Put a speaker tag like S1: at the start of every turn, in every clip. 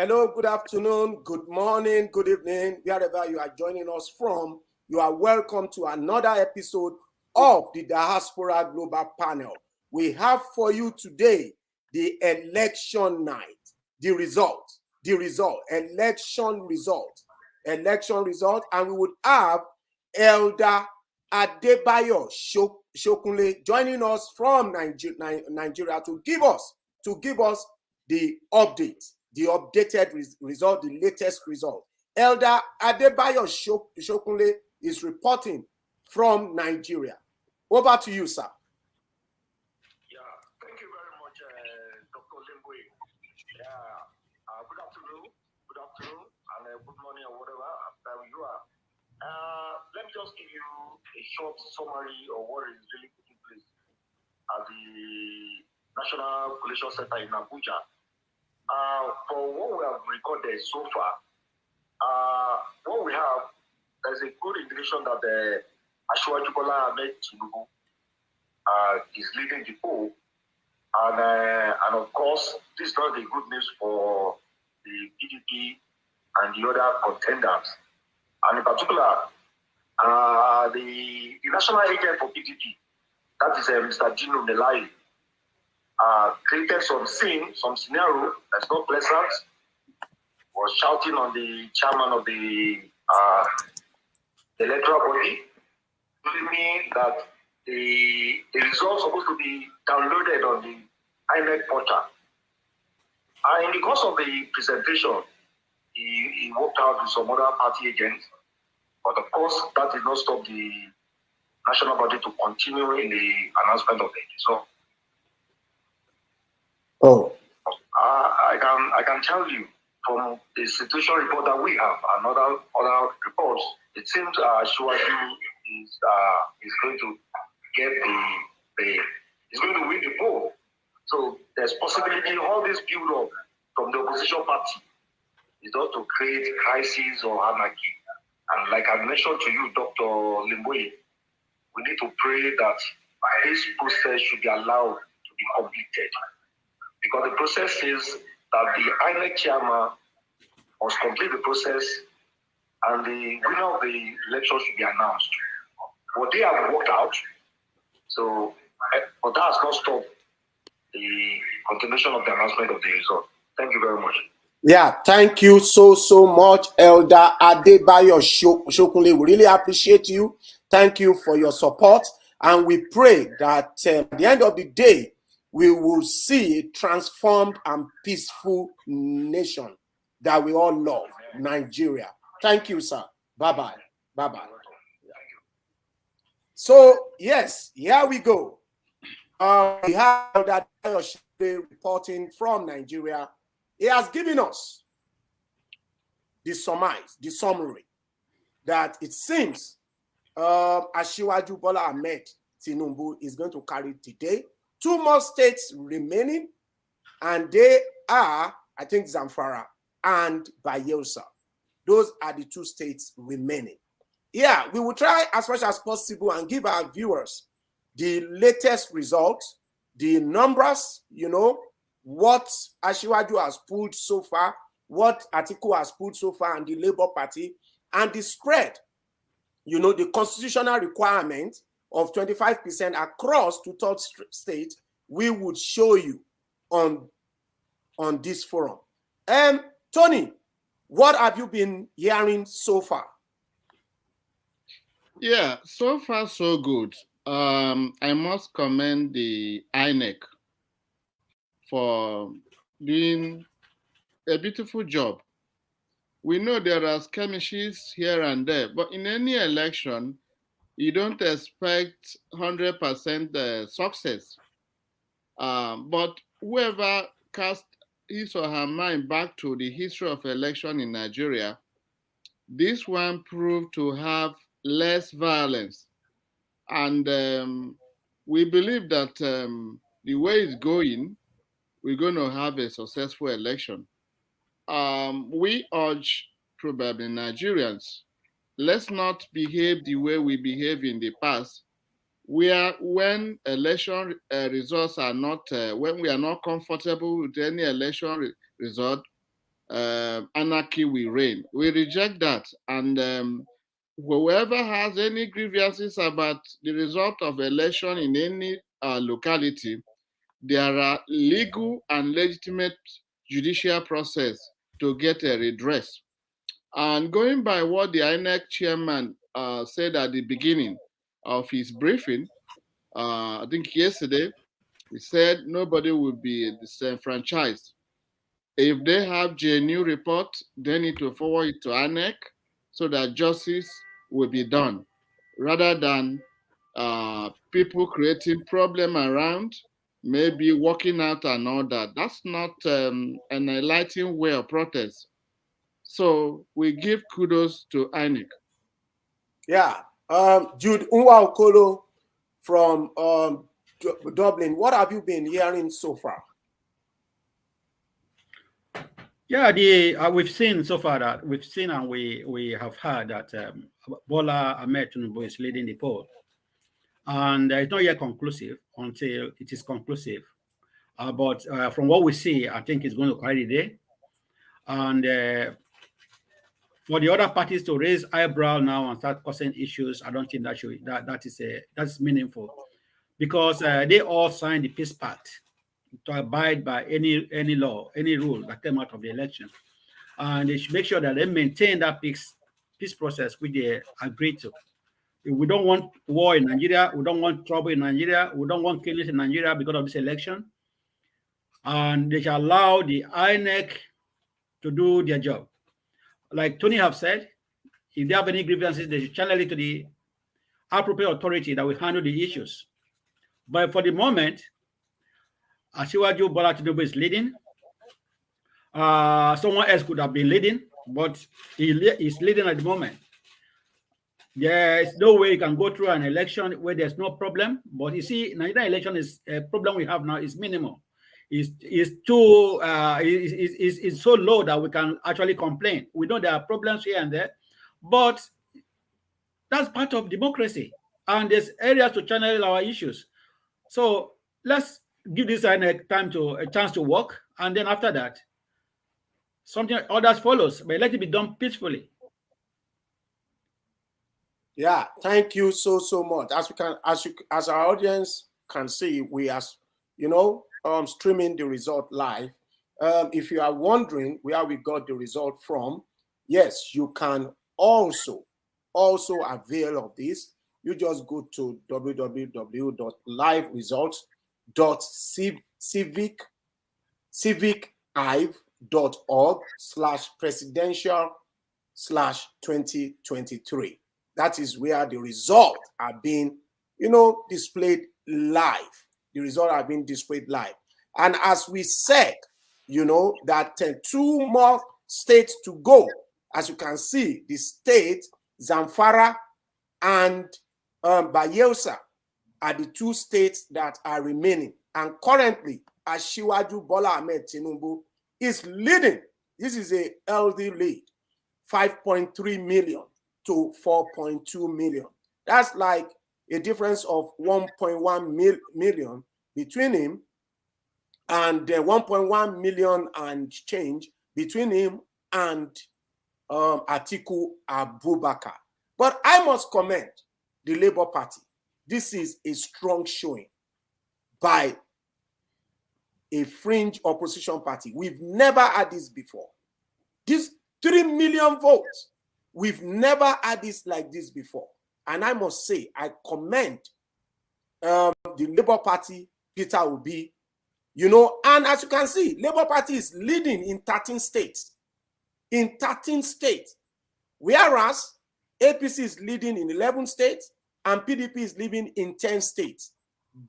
S1: Hello, good afternoon, good morning, good evening, wherever you are joining us from. You are welcome to another episode of the Diaspora Global Panel. We have for you today the election night, election result, and we would have Elder Adebayo Shokunle joining us from Nigeria to give us the update, the updated result, the latest result. Elder Adebayo Shokunle is reporting from Nigeria. Over to you, sir.
S2: Yeah, thank you very much, Dr. Limbo. Yeah, good afternoon, and good morning, or whatever time you are. Let me just give you a short summary of what is really taking place at the National Collation Center in Abuja. For what we have recorded so far, what we have, there's a good indication that Asiwaju Bola Ahmed Tinubu is leading the poll, and of course, this is not the good news for the PDP and the other contenders, and in particular, the national agent for PDP, that is Mr. Dino Melai, created some scenario that's not pleasant, was shouting on the chairman of the electoral body, telling me that the results are supposed to be downloaded on the INEC portal. And in the course of the presentation, he worked out with some other party agents, but of course, that did not stop the national body to continue in the announcement of the result.
S1: Oh,
S2: I can tell you from the situation report that we have and other reports, it seems Asiwaju is going to get he's going to win the poll. So there's possibility all this build up from the opposition party is not to create crisis or anarchy. And like I mentioned to you, Dr. Limboye, we need to pray that this process should be allowed to be completed. Because the process says that the INEC chairman must complete the process and the winner of the election should be announced. But they have worked out, but that has not stopped the continuation of the announcement of the result. Thank you very much.
S1: Yeah, thank you so much, Elder Adebayo Shokunle. We really appreciate you. Thank you for your support. And we pray that at the end of the day, we will see a transformed and peaceful nation that we all love, Nigeria. Thank you, sir. Bye-bye. Bye-bye. So, yes, here we go. We have that reporting from Nigeria. He has given us the summary, that it seems Asiwaju Bola Ahmed Tinubu is going to carry today. 2 more states remaining, and they are, I think, Zamfara and Bayelsa. Those are the 2 states remaining. Yeah, we will try as much as possible and give our viewers the latest results, the numbers, what Asiwaju has pulled so far, what Atiku has pulled so far, and the Labour Party, and the spread, the constitutional requirement of 25% across 2/3 states, we would show you on this forum. Tony, what have you been hearing so far?
S3: Yeah, so far so good. I must commend the INEC for doing a beautiful job. We know there are skirmishes here and there, but in any election, you don't expect 100% success. But whoever cast his or her mind back to the history of election in Nigeria, this one proved to have less violence. And we believe that the way it's going, we're going to have a successful election. We urge probably Nigerians, let's not behave the way we behaved in the past, where when election results are not, when we are not comfortable with any election result, anarchy will reign. We reject that. And whoever has any grievances about the result of election in any locality, there are legal and legitimate judicial process to get a redress. And going by what the INEC chairman said at the beginning of his briefing, I think yesterday, he said nobody will be disenfranchised. If they have GNU report, they need to forward it to INEC so that justice will be done, rather than people creating problem around, maybe walking out and all that. That's not an enlightening way of protest. So we give kudos to INEC.
S1: Yeah. Jude Nwaokolo from Dublin. What have you been hearing so far?
S4: Yeah, we've seen so far that we've seen and we have heard that Bola Ahmed Tinubu is leading the poll, and it's not yet conclusive until it is conclusive. But from what we see, I think it's going to carry the day. And for the other parties to raise eyebrow now and start causing issues, I don't think that's meaningful, because they all signed the peace pact to abide by any law, any rule that came out of the election, and they should make sure that they maintain that peace process which they agreed to. We don't want war in Nigeria. We don't want trouble in Nigeria. We don't want killings in Nigeria because of this election. And they shall allow the INEC to do their job. Like Tony have said, if they have any grievances, they should channel it to the appropriate authority that will handle the issues. But for the moment, Asiwaju Bola Tinubu is leading. Someone else could have been leading, but he's leading at the moment. There's no way you can go through an election where there's no problem. But you see, Nigerian election is a problem we have now is minimal. It's too it's so low that we can actually complain. We know there are problems here and there, but that's part of democracy, and there's areas to channel our issues. So let's give this a chance to work, and then after that, something others follows. But let it be done peacefully.
S1: Yeah, thank you so much. As our audience can see, we are, streaming the result live. If you are wondering where we got the result from, yes, you can also avail of this. You just go to www.liveresults.civicarchive.org/presidential/2023. That is where the results are being, displayed live. The results are being displayed live. And as we said, that 2 more states to go. As you can see, the state, Zamfara and Bayelsa are the 2 states that are remaining. And currently, Asiwaju Bola Ahmed Tinubu is leading. This is a healthy lead, 5.3 million to 4.2 million. That's like a difference of 1.1 million between him, and 1.1 million and change between him and Atiku Abubakar. But I must commend the Labour Party. This is a strong showing by a fringe opposition party. We've never had this before. This 3 million votes, we've never had this like this before. And I must say, I commend the Labour Party, Peter Obi, and as you can see, Labour Party is leading in 13 states. In 13 states. Whereas APC is leading in 11 states and PDP is leading in 10 states.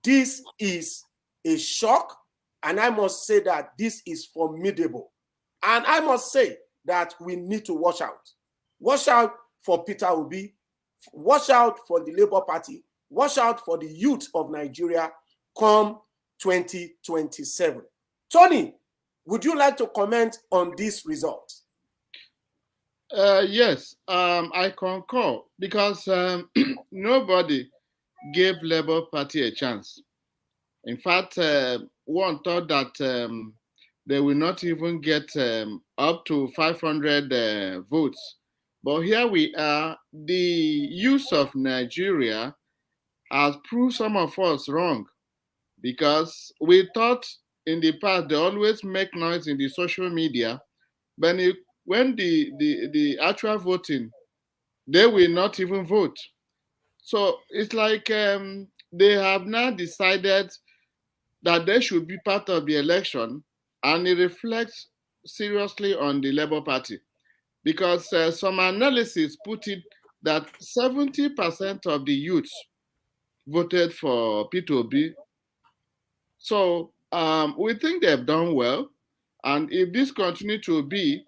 S1: This is a shock, and I must say that this is formidable. And I must say that we need to watch out. Watch out for Peter Obi. Watch out for the Labour Party. Watch out for the youth of Nigeria come 2027. Tony, would you like to comment on this result?
S3: Yes, I concur, because nobody gave Labour Party a chance. In fact, one thought that they will not even get up to 500 votes. But here we are, the use of Nigeria has proved some of us wrong, because we thought in the past they always make noise in the social media, but when the actual voting, they will not even vote. So it's like they have now decided that they should be part of the election, and it reflects seriously on the Labour Party, because some analysis put it that 70% of the youths voted for P2B. So we think they've done well, and if this continue to be,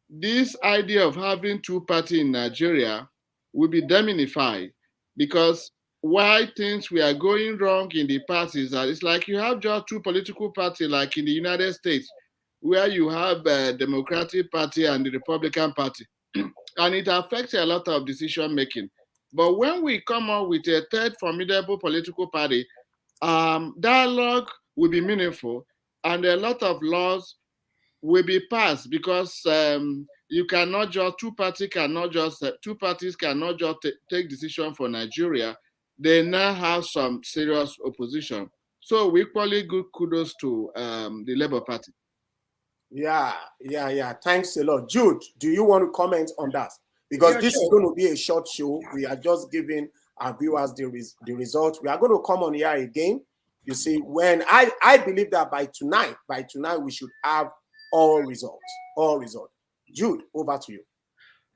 S3: this idea of having two parties in Nigeria will be demonified, because why things were going wrong in the past is that it's like you have just two political parties, like in the United States, where you have the Democratic Party and the Republican Party, and it affects a lot of decision making. But when we come up with a third formidable political party, dialogue will be meaningful, and a lot of laws will be passed, because you cannot just two parties cannot just take decision for Nigeria. They now have some serious opposition. So we equally good kudos to the Labour Party.
S1: Yeah. Thanks a lot. Jude, do you want to comment on that? Because this is going to be a short show. We are just giving our viewers the results. We are going to come on here again. You see, when I believe that by tonight we should have all results. Jude, over to you.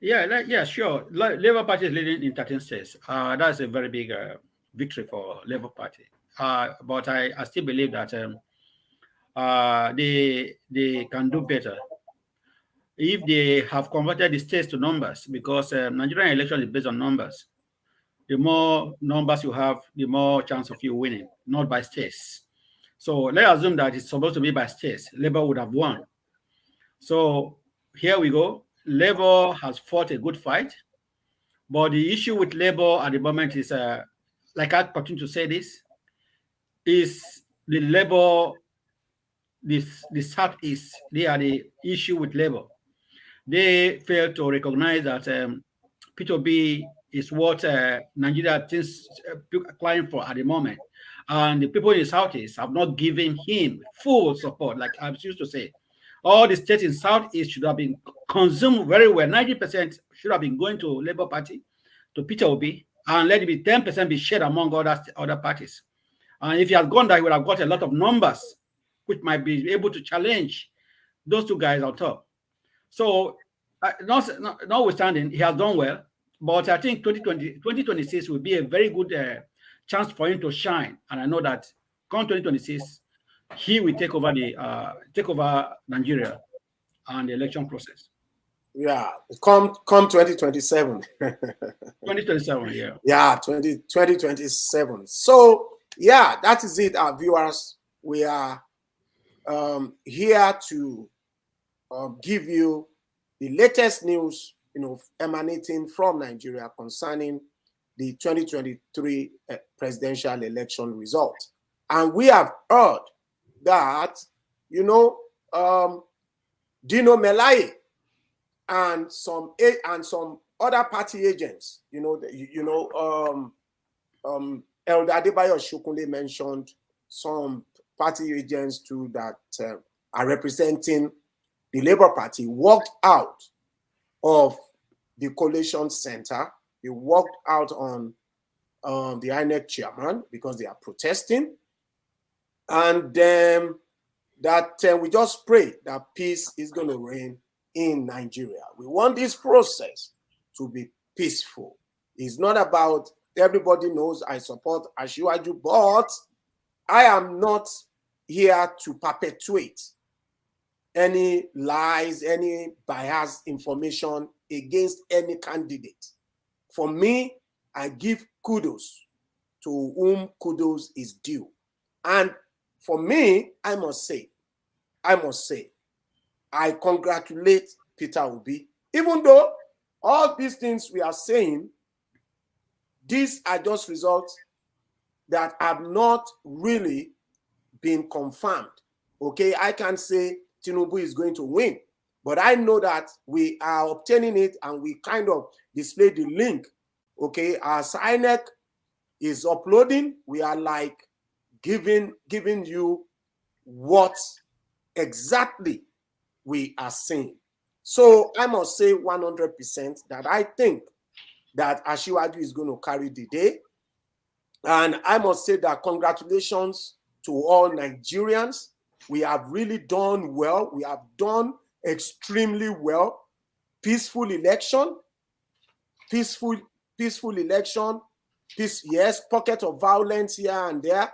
S4: Yeah, sure. Labour Party is leading in 13 states. That's a very big victory for Labour Party. But I still believe that they can do better if they have converted the states to numbers, because Nigerian election is based on numbers. The more numbers you have, the more chance of you winning, not by states. So let's assume that it's supposed to be by states. Labour would have won. So here we go. Labour has fought a good fight, but the issue with Labour at the moment is, like I continue to say this, is the Labour, the Southeast, they are the issue with Labour. They fail to recognize that P2B is what Nigeria is applying for at the moment. And the people in the Southeast have not given him full support, like I used to say. All the states in Southeast should have been consumed very well. 90% should have been going to Labour Party, to Peter Obi, and let it be 10% be shared among other parties. And if he had gone there, he would have got a lot of numbers, which might be able to challenge those two guys on top. So, notwithstanding, he has done well, but I think 2026 will be a very good chance for him to shine. And I know that come 2026, he will take over Nigeria and the election process.
S1: Yeah, come 2027.
S4: 2027, yeah.
S1: Yeah, 2027. So, yeah, that is it, our viewers. We are here to give you the latest news, emanating from Nigeria concerning the 2023 presidential election result. And we have heard that, Dino Melaye and some other party agents, Elder Adebayo Shokunle mentioned some party agents too that are representing the Labour Party walked out of the coalition center. They walked out on the INEC chairman because they are protesting. And that we just pray that peace is going to reign in Nigeria. We want this process to be peaceful. It's not about, everybody knows I support Asiwaju, but I am not here to perpetuate any lies, any biased information against any candidate. For me, I give kudos to whom kudos is due. And for me, I must say, I congratulate Peter Obi. Even though all these things we are saying, these are just results that have not really been confirmed. Okay, I can say Tinubu is going to win. But I know that we are obtaining it, and we kind of display the link. Okay, as INEC is uploading, we are like giving you what exactly we are saying. So I must say 100% that I think that Asiwaju is going to carry the day. And I must say that congratulations to all Nigerians. We have really done well. We have done extremely well. Peaceful election, peaceful election. Peace, yes, pocket of violence here and there,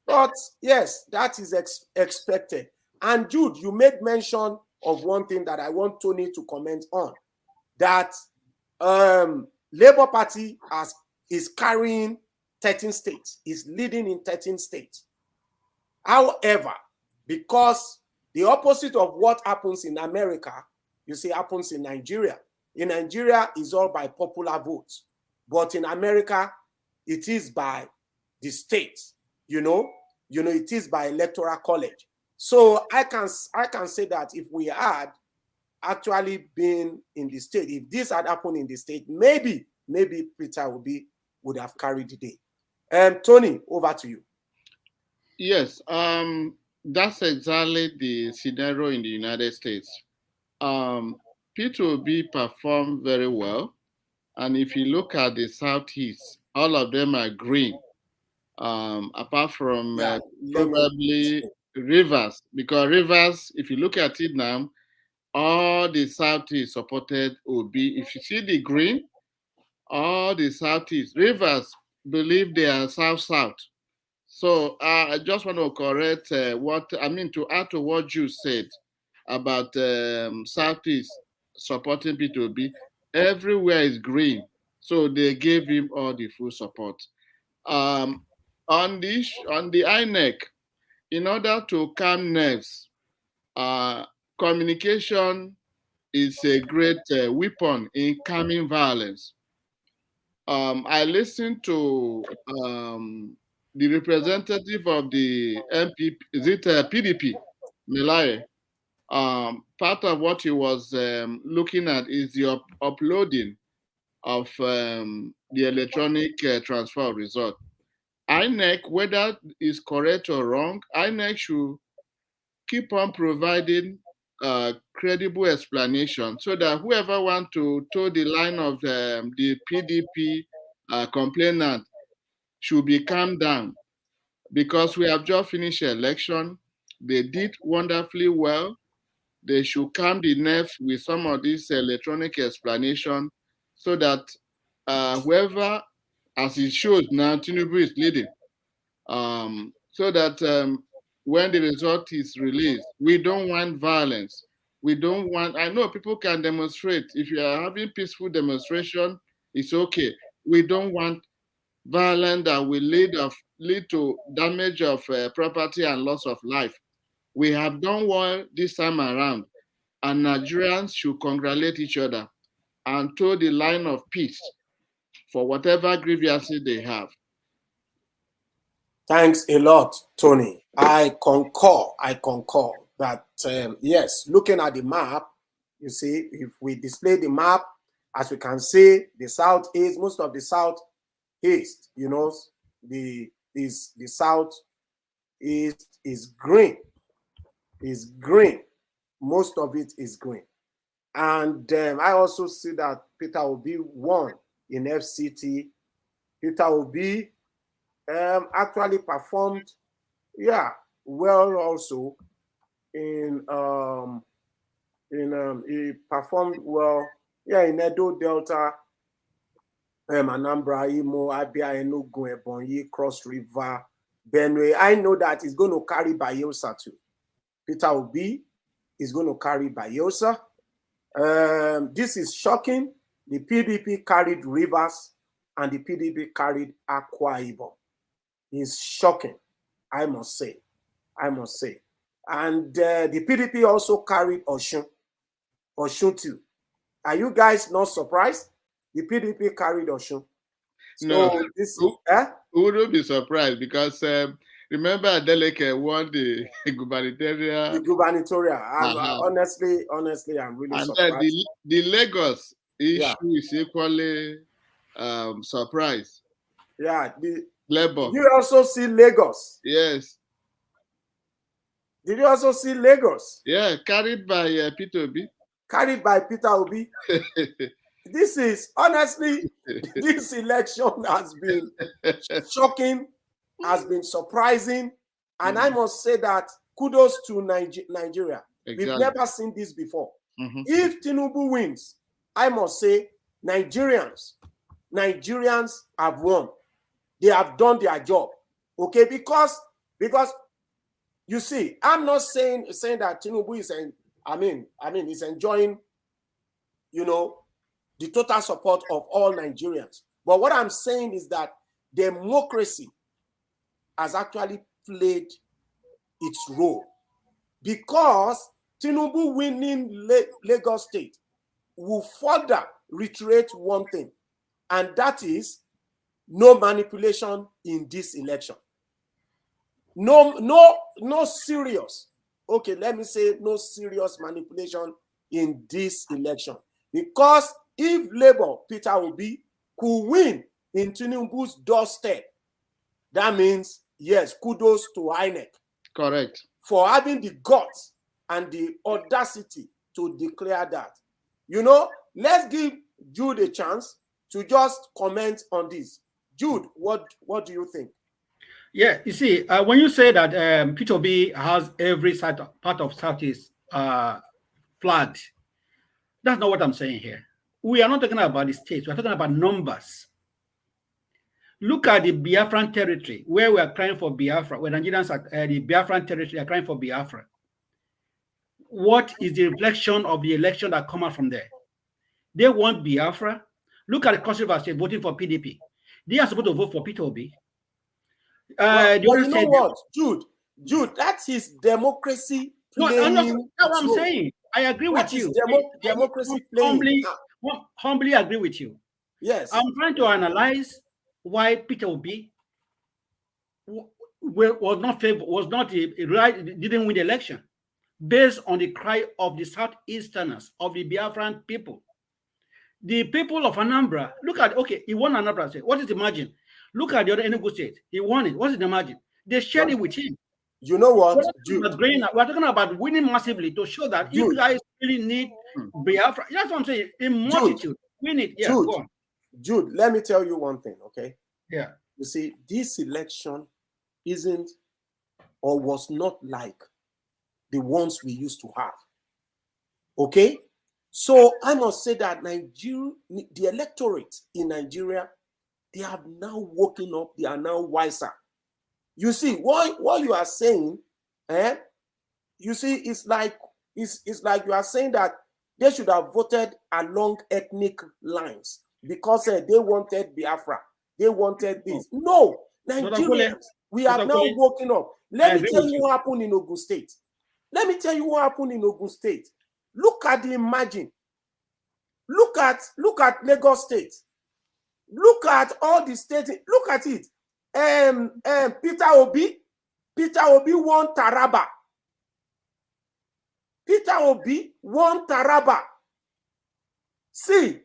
S1: but yes, that is expected. And Jude, you made mention of one thing that I want Tony to comment on, that Labour Party is carrying 13 states, is leading in 13 states. However, because the opposite of what happens in America, you see, happens in Nigeria. In Nigeria, it's all by popular votes. But in America, it is by the states, it is by electoral college. So I can say that if we had actually been in the state, if this had happened in the state, maybe Peter Obi would have carried the day. Tony, over to you.
S3: Yes, that's exactly the scenario in the United States. Peter Obi performed very well. And if you look at the Southeast, all of them are green, apart from probably Rivers. Because Rivers, if you look at it now, all the Southeast supported Obi. If you see the green, all the Southeast, Rivers believe they are South-South. So I just want to correct to add to what you said about Southeast supporting P2B. Everywhere is green, so they gave him all the full support. On the INEC, in order to calm nerves, communication is a great weapon in calming violence. I listened to the representative of the MPP, is it PDP, Melare. Part of what he was looking at is the uploading of the electronic transfer result. INEC, whether it's correct or wrong, INEC should keep on providing credible explanation so that whoever want to toe the line of the PDP complainant should be calmed down, because we have just finished election. They did wonderfully well. They should calm the nerves with some of this electronic explanation so that whoever, as it shows now, Tinubu is leading. So that when the result is released, we don't want violence. We don't want, I know people can demonstrate. If you are having peaceful demonstration, it's okay. We don't want violence that will lead to damage of property and loss of life. We have done well this time around, and Nigerians should congratulate each other and toe the line of peace for whatever grievances they have.
S1: Thanks a lot, Tony. I concur that, yes, looking at the map, you see, if we display the map, as we can see, the southeast, most of the southeast, the southeast is green. Is green. Most of it is green. And I also see that Peter Obi won in FCT. Peter Obi actually performed, well also in he performed well, in Edo Delta, Anambra, Imo, Abia, Enugu, Ebonyi, Cross River, Benue. I know that he's going to carry Bayelsa too. Peter Obi is going to carry Bayelsa. This is shocking. The PDP carried Rivers and the PDP carried Akwa Ibom. It's shocking, I must say. And the PDP also carried Osun too. Are you guys not surprised? The PDP carried Osun.
S3: So no, this who would be surprised, because Remember Adeleke won the gubernatorial.
S1: The gubernatorial.
S3: Uh-huh.
S1: Honestly, I'm really
S3: And then
S1: surprised.
S3: the Lagos
S1: Yeah,
S3: issue is equally surprise.
S1: yeah.
S3: Labour.
S1: Did you also see Lagos?
S3: Yes.
S1: Did you also see Lagos?
S3: Yeah, carried by Peter B.
S1: Carried by Peter Obi. This is honestly, this election has been shocking, has been surprising, and I must say that kudos to Nigeria.
S3: Exactly.
S1: We've never seen this before.
S3: Mm-hmm.
S1: If Tinubu wins, I must say Nigerians have won. They have done their job. Okay, because you see, I'm not saying that Tinubu is is enjoying, the total support of all Nigerians. But what I'm saying is that democracy has actually played its role, because Tinubu winning Lagos State will further reiterate one thing, and that is no manipulation in this election. No serious, okay, let me say no serious manipulation in this election. Because if Labour, Peter Obi, could win in Tinubu's doorstep, that means, yes, kudos to INEC.
S3: Correct.
S1: For having the guts and the audacity to declare that. Let's give Jude a chance to just comment on this. Jude, what do you think?
S4: Yeah, you see, when you say that P2B has every part of Southeast flagged, that's not what I'm saying here. We are not talking about the states. We're talking about numbers. Look at the Biafran territory, where we are crying for Biafra, where Nigerians are the Biafran territory are crying for Biafra. What is the reflection of the election that come out from there? They want Biafra. Look at the Cross River State voting for PDP. They are supposed to vote for P2B.
S1: Well, you know what, Jude, that's his democracy playing.
S4: No, that's what I'm saying. I agree with you.
S1: Democracy playing.
S4: Humbly agree with you.
S1: Yes.
S4: I'm trying to analyze why Peter Obi didn't win the election, based on the cry of the Southeasterners, of the Biafran people. The people of Anambra, he won Anambra State. What is the margin? Look at the other Enugu State. He won it. What is the margin? They shared it with him.
S1: You know what?
S4: We're talking about winning massively to show that you guys really need Biafra. That's what I'm saying. In multitude, win it. Yeah, go on.
S1: Jude, let me tell you one thing, okay?
S4: Yeah.
S1: You see, this election isn't or was not like the ones we used to have. Okay? So I must say that the electorate in Nigeria, they have now woken up. They are now wiser. You see, what you are saying, you see, it's like you are saying that they should have voted along ethnic lines because they wanted Biafra. They wanted this. No, Nigerians, we have now woken up. Let me tell you what happened in Ogun State. Look at the margin. Look at Lagos State. Look at all the states. Look at it. Peter Obi won Taraba. See,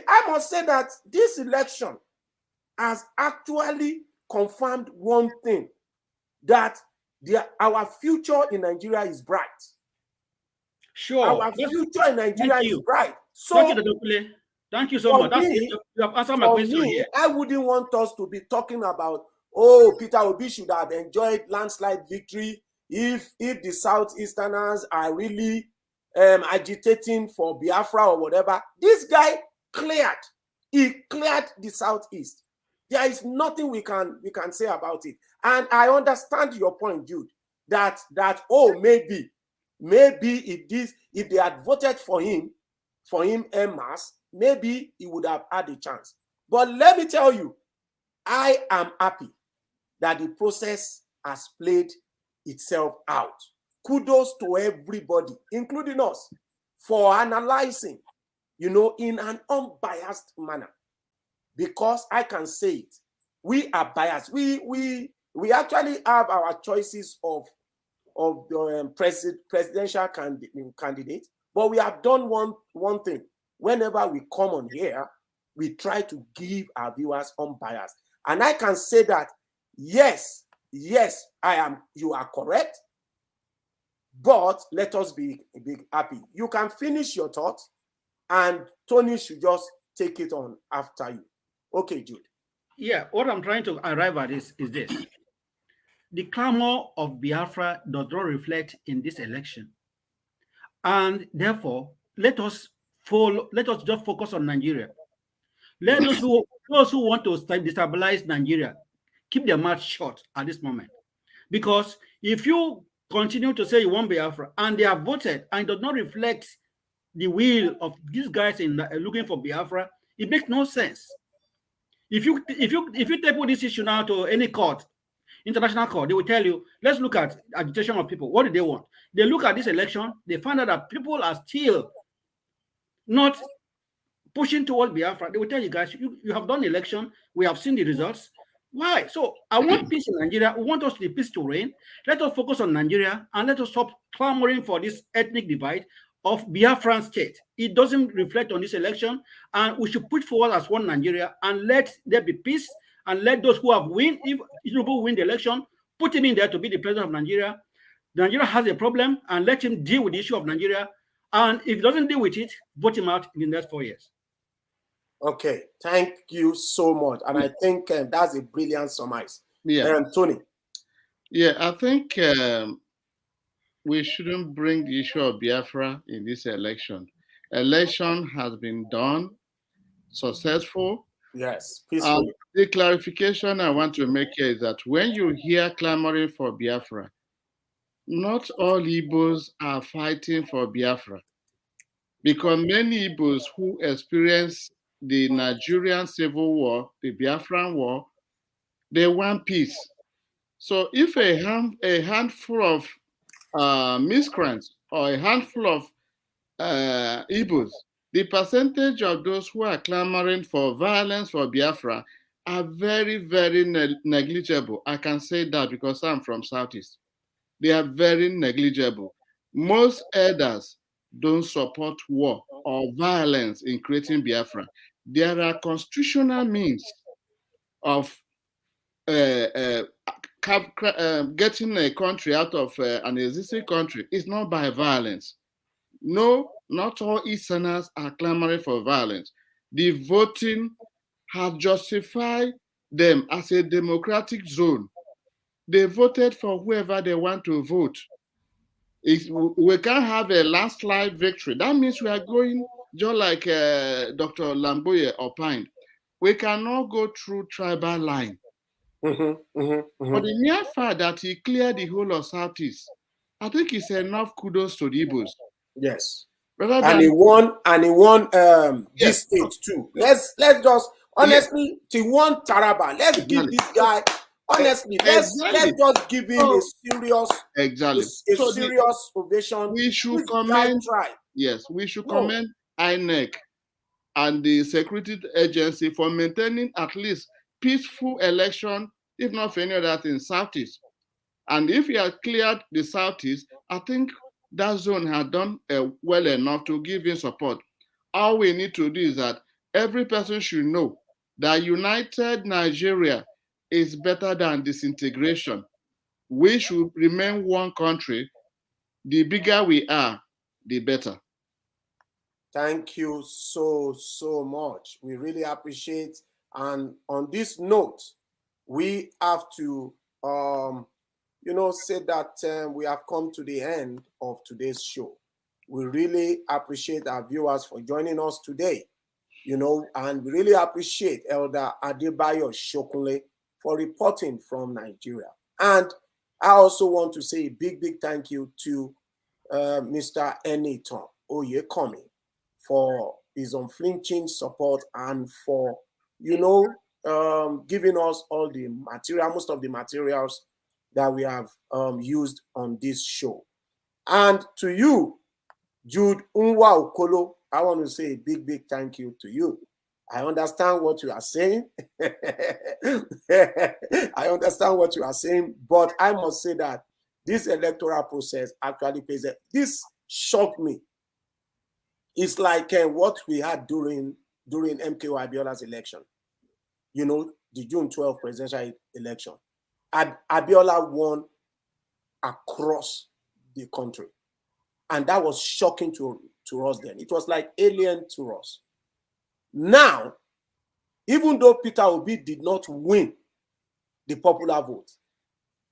S1: I must say that this election has actually confirmed one thing, that our future in Nigeria is bright.
S4: Sure.
S1: Our future in Nigeria is bright.
S4: So, thank you so much. You have answered my question here.
S1: I wouldn't want us to be talking about, Peter Obi should have enjoyed landslide victory if the Southeasterners are really agitating for Biafra or whatever. This guy cleared the Southeast. There is nothing we can say about it. And I understand your point, Jude, that maybe if they had voted for him en masse, maybe he would have had a chance. But let me tell you, I am happy that the process has played itself out. Kudos to everybody, including us, for analyzing, in an unbiased manner. Because I can say it, we are biased. We we actually have our choices of the presidential candidate, but we have done one thing. Whenever we come on here, we try to give our viewers unbiased. And I can say that, yes, you are correct, but let us be happy. You can finish your thoughts, and Tony should just take it on after you. Okay, Jude.
S4: Yeah, what I'm trying to arrive at is this. The clamor of Biafra does not reflect in this election. And therefore, let us just focus on Nigeria. Let those who want to destabilize Nigeria keep their mouth shut at this moment. Because if you continue to say you want Biafra and they have voted and it does not reflect the will of these guys in looking for Biafra, it makes no sense. If you table this issue now to any court, international court, they will tell you, let's look at agitation of people. What do they want? They look at this election, they find out that people are still not pushing towards Biafra. They will tell you guys, you have done the election, we have seen the results. Why? So I want peace in Nigeria. We want us the peace to reign. Let us focus on Nigeria and let us stop clamoring for this ethnic divide of Biafran state. It doesn't reflect on this election, and we should put forward as one Nigeria and let there be peace, and let those who have win, if Tinubu win the election, put him in there to be the president of Nigeria. Nigeria has a problem, and let him deal with the issue of Nigeria. And if he doesn't deal with it, vote him out in the next 4 years.
S1: Okay, thank you so much. And I think that's a brilliant summary.
S3: Yeah.
S1: Tony.
S3: Yeah, I think we shouldn't bring the issue of Biafra in this election. Election has been done, successful.
S1: Yes, peacefully.
S3: The clarification I want to make here is that when you hear clamoring for Biafra, not all Igbos are fighting for Biafra, because many Igbos who experience the Nigerian Civil War, the Biafran War, they want peace. So if a handful of miscreants or a handful of Igbos, the percentage of those who are clamoring for violence for Biafra are very, very negligible. I can say that because I'm from Southeast. They are very negligible. Most elders don't support war or violence in creating Biafra. There are constitutional means of getting a country out of an existing country. It's not by violence. No, not all Easterners are clamoring for violence. The voting has justified them as a democratic zone. They voted for whoever they want to vote. We can't have a landslide victory. That means we are going, just like Dr. Lamboye opined, we cannot go through tribal line. But the mere fact that he cleared the whole of Southeast, I think it's enough kudos to the Igbos.
S1: Yes.
S3: And
S1: he won this state too. Let's just honestly, he won Taraba. Let's give this guy honestly. Let's just give him a serious serious ovation.
S3: We should commend. Yes, we should commend INEC and the security agency for maintaining at least peaceful election, if not for any other thing, Southeast. And if he had cleared the Southeast, I think that zone had done well enough to give him support. All we need to do is that every person should know that united Nigeria is better than disintegration. We should remain one country. The bigger we are, the better.
S1: Thank you so much. We really appreciate. And on this note, we have to say that we have come to the end of today's show. We really appreciate our viewers for joining us today, and we really appreciate Elder Adebayo Shokunle for reporting from Nigeria. And I also want to say a big thank you to Mr. Eniton Oyekomi for his unflinching support and for, giving us all the material, most of the materials that we have used on this show. And to you, Jude Unwa Okolo, I want to say a big thank you to you. I understand what you are saying. I understand what you are saying, but I must say that this electoral process actually plays a, this shocked me. It's like what we had during MKO Abiola's election. You know, the June 12th presidential election. Abiola won across the country. And that was shocking to us then. It was like alien to us. Now, even though Peter Obi did not win the popular vote,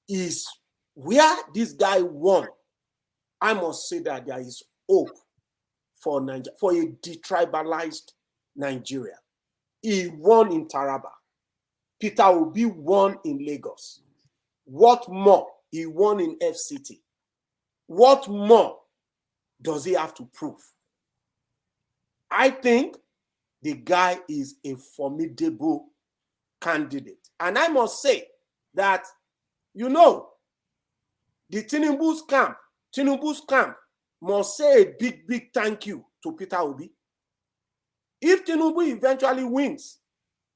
S1: is where this guy won. I must say that there is hope for Nigeria, for a detribalized Nigeria. He won in Taraba. Peter Obi won in Lagos. What more? He won in FCT. What more does he have to prove? I think the guy is a formidable candidate. And I must say that, you know, the Tinubu's camp must say a big, big thank you to Peter Obi. If Tinubu eventually wins,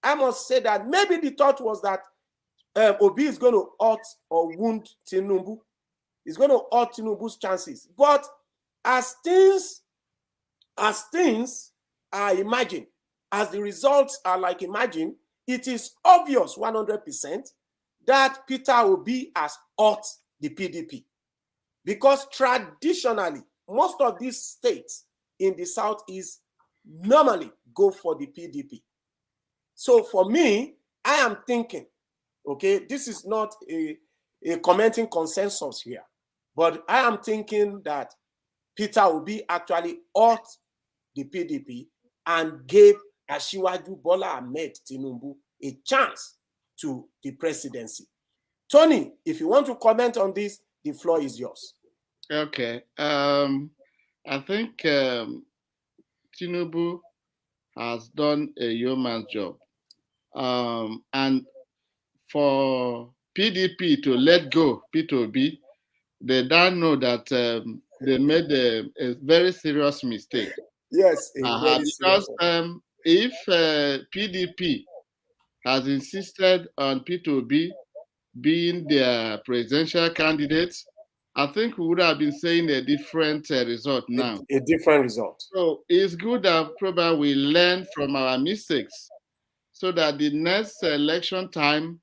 S1: I must say that maybe the thought was that Obi is going to hurt or wound Tinubu. He's going to hurt Tinubu's chances. But as things are imagined, as the results are like imagined, it is obvious 100% that Peter Obi has hurt the PDP. Because traditionally, most of these states in the Southeast normally go for the PDP. So for me, I am thinking, okay, this is not a commenting consensus here, but I am thinking that Peter Obi actually hurt the PDP and gave Asiwaju Bola Ahmed Tinubu a chance to the presidency. Tony, if you want to comment on this, the floor is yours.
S3: Okay. I think Tinubu has done a yeoman's job. And for PDP to let go P2B, they don't know that they made a very serious mistake.
S1: Yes,
S3: Because if PDP has insisted on P2B being their presidential candidates, I think we would have been saying a different result now.
S1: A different result.
S3: So it's good that probably we learn from our mistakes so that the next election time,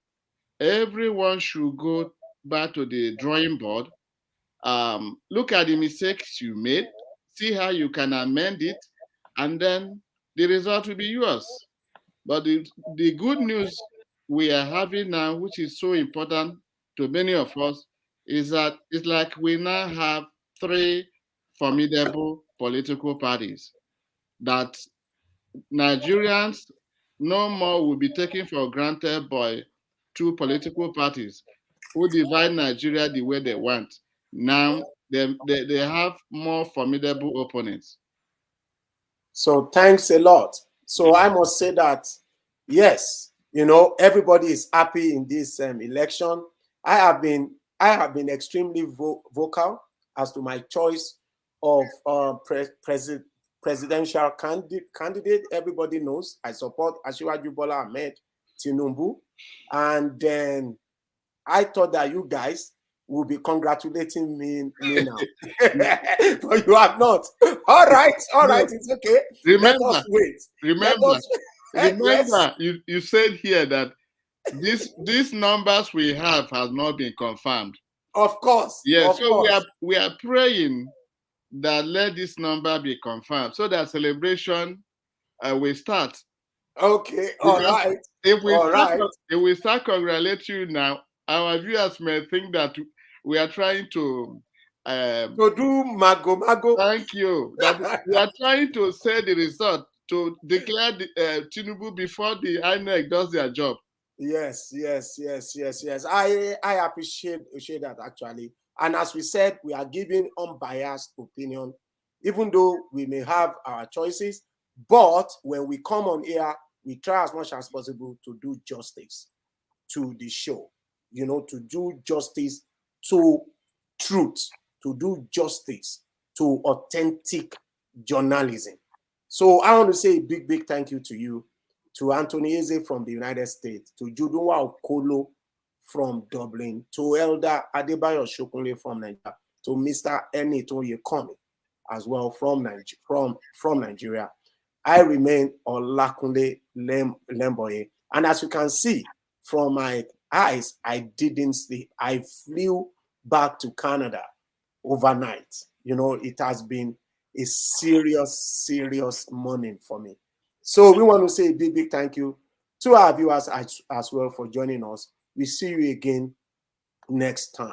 S3: everyone should go back to the drawing board, look at the mistakes you made, see how you can amend it, and then the result will be yours. But the good news we are having now, which is so important to many of us, is that it's like we now have three formidable political parties that Nigerians no more will be taken for granted by two political parties who divide Nigeria the way they want. Now they have more formidable opponents.
S1: So thanks a lot. So I must say that, yes, you know, everybody is happy in this election. I have been extremely vocal as to my choice of presidential candidate. Everybody knows I support Asiwaju Bola Ahmed Tinubu, and then I thought that you guys will be congratulating me now, but you have not. All right, it's okay.
S3: Remember,
S1: let us wait.
S3: Remember, you said here that these numbers we have has not been confirmed.
S1: Of course.
S3: Yeah,
S1: of
S3: so
S1: course.
S3: we are praying that let this number be confirmed so that celebration will start.
S1: Okay, all right.
S3: If we start congratulating you now, our viewers may think that we are trying to
S1: do mago.
S3: Thank you. That we are trying to say the result to declare the Tinubu before the INEC does their job.
S1: Yes. I appreciate that actually. And as we said, we are giving unbiased opinion, even though we may have our choices. But when we come on here, we try as much as possible to do justice to the show, you know, to do justice to truth, to do justice to authentic journalism. So I want to say a big thank you to you. to Anthony Eze from the United States, to Judunwa Okolo from Dublin, to Elder Adebayo Shokunle from Nigeria, to Mr. Enito Yekomi as well from Nigeria. I remain Olakunle Lemboye. And as you can see from my eyes, I didn't sleep. I flew back to Canada overnight. You know, it has been a serious morning for me. So we want to say a big thank you to our viewers as well for joining us. We see you again next time.